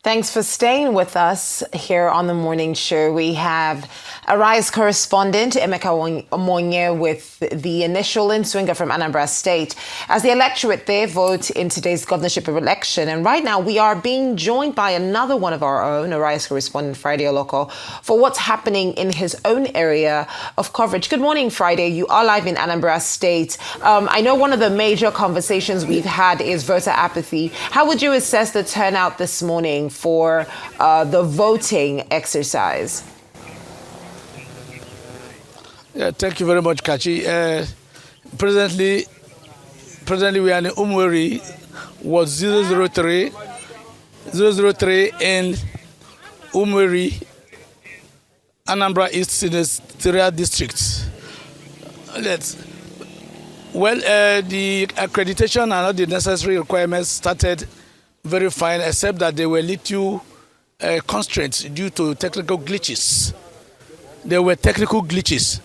Thanks for staying with us here on the morning show. We have Arise correspondent Emeka Omonye with the initial in-swinger from Anambra State as the electorate there vote in today's governorship election. And right now we are being joined by another one of our own, Arise correspondent Friday Olokor, for what's happening in his own area of coverage. Good morning, Friday. You are live in Anambra State. I know one of the major conversations we've had is voter apathy. How would you assess the turnout this morning for the voting exercise? Yeah, thank you very much, Kachi. Presently we are in Umweri, was 003 in Umweri, Anambra East Senatorial District. The accreditation and all the necessary requirements started very fine, except that there were little constraints due to technical glitches. There were technical glitches.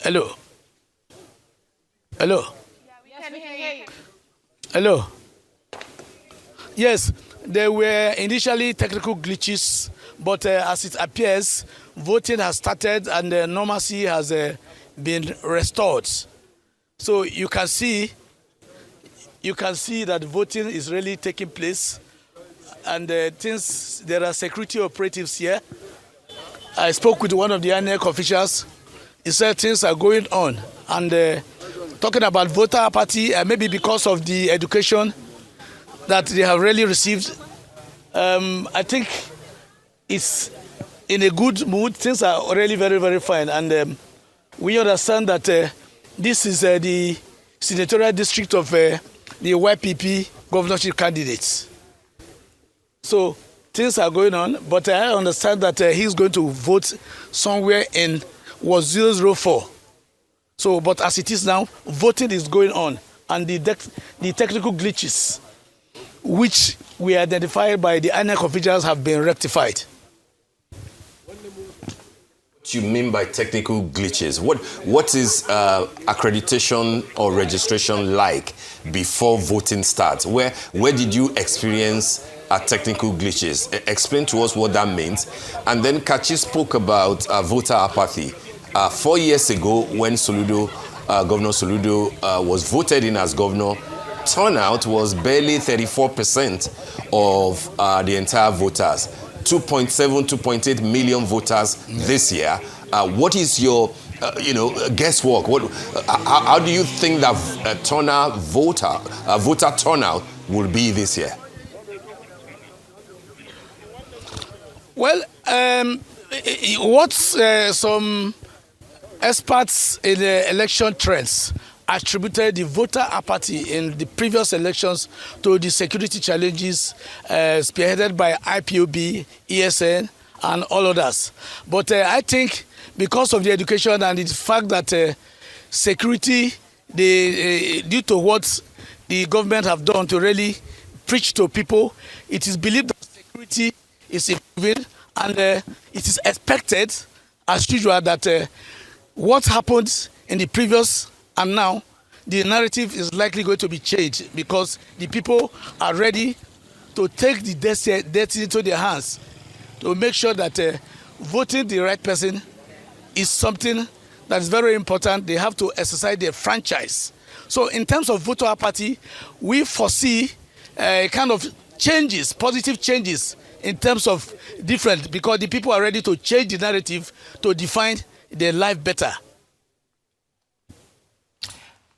Hello? Hello? Yeah, we can hear you. Hello? Yes, there were initially technical glitches, but as it appears, voting has started and normalcy has been restored. So you can see that voting is really taking place, and there are security operatives here. I spoke with one of the INEC officials. He said things are going on, and talking about voter apathy, maybe because of the education that they have really received, I think it's in a good mood. Things are really very, very fine, and we understand that this is the senatorial district of the YPP governorship candidates. So things are going on, but I understand that he's going to vote somewhere in was 004. So, but as it is now, voting is going on, and the technical glitches, which we identified by the INEC officials, have been rectified. What you mean by technical glitches? What is accreditation or registration like before voting starts? Where did you experience technical glitches? Explain to us what that means. And then Kachi spoke about voter apathy. 4 years ago, when Governor Soludo was voted in as governor, turnout was barely 34% of the entire voters. 2.7, 2.8 million voters this year. What is your, guesswork? How do you think that voter turnout will be this year? Well, what some experts in the election trends attributed the voter apathy in the previous elections to the security challenges spearheaded by IPOB, ESN, and all others. But I think because of the education and the fact that security, due to what the government have done to really preach to people, it is believed that security is improving, and it is expected, as usual, that what happened in the previous and now, the narrative is likely going to be changed because the people are ready to take the destiny into their hands to make sure that voting the right person is something that is very important. They have to exercise their franchise. So in terms of voter apathy, we foresee kind of changes, positive changes in terms of different, because the people are ready to change the narrative to define their life better.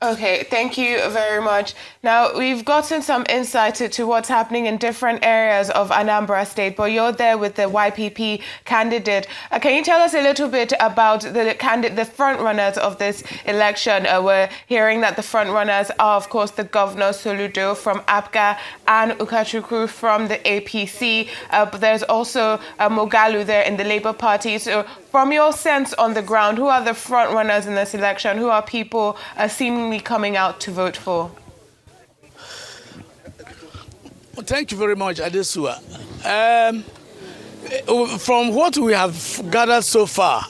Okay, thank you very much. Now, we've gotten some insight into what's happening in different areas of Anambra State, but you're there with the YPP candidate. Can you tell us a little bit about the front runners of this election? We're hearing that the front runners are, of course, the Governor Soludo from APGA and Ukachukwu from the APC. But there's also Mogalu there in the Labour Party. So from your sense on the ground, who are the front runners in this election? Who are people seemingly coming out to vote for? Well, thank you very much, Adesua. From what we have gathered so far,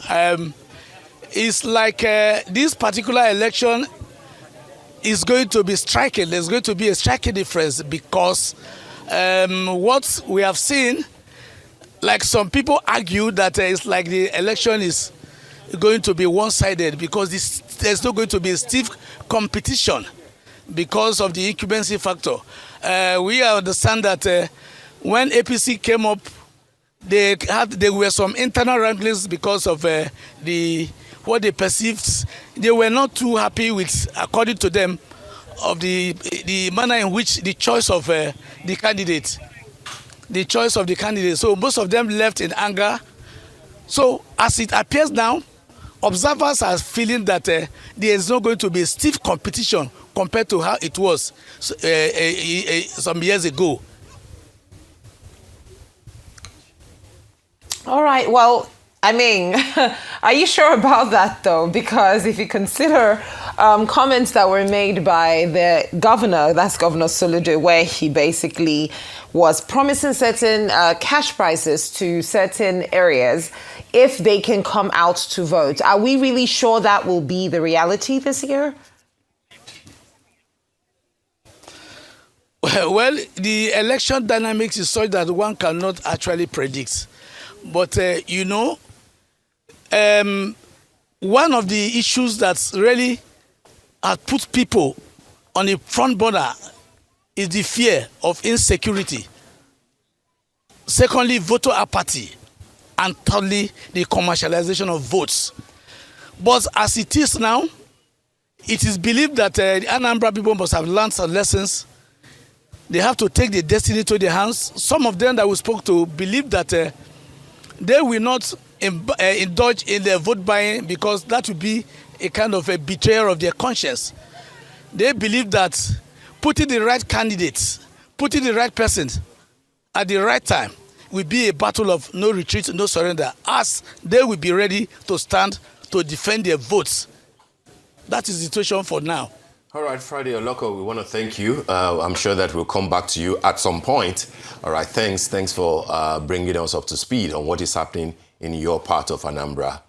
it's like this particular election is going to be striking. There's going to be a striking difference because What we have seen, like some people argue that it's like the election is going to be one-sided because there's not going to be stiff competition because of the incumbency factor. We understand that when APC came up, there were some internal wranglings because of what they perceived. They were not too happy with, according to them, of the manner in which the choice of the candidate. So most of them left in anger. So as it appears now, observers are feeling that there is not going to be stiff competition compared to how it was some years ago. All right. Well, I mean, are you sure about that, though? Because if you consider comments that were made by the governor, that's Governor Soludo, where he basically was promising certain cash prizes to certain areas if they can come out to vote. Are we really sure that will be the reality this year? Well, the election dynamics is such that one cannot actually predict. But, one of the issues that really put people on the front border is the fear of insecurity. Secondly, voter apathy. And thirdly, the commercialization of votes. But as it is now, it is believed that the Anambra people must have learned some lessons. They have to take their destiny to their hands. Some of them that we spoke to believe that they will not indulge in their vote buying because that would be a kind of a betrayal of their conscience. They believe that putting the right candidates, putting the right person at the right time will be a battle of no retreat, no surrender, as they will be ready to stand to defend their votes. That is the situation for now. All right, Friday Olokor, we want to thank you. I'm sure that we'll come back to you at some point. All right, thanks for bringing us up to speed on what is happening in your part of Anambra.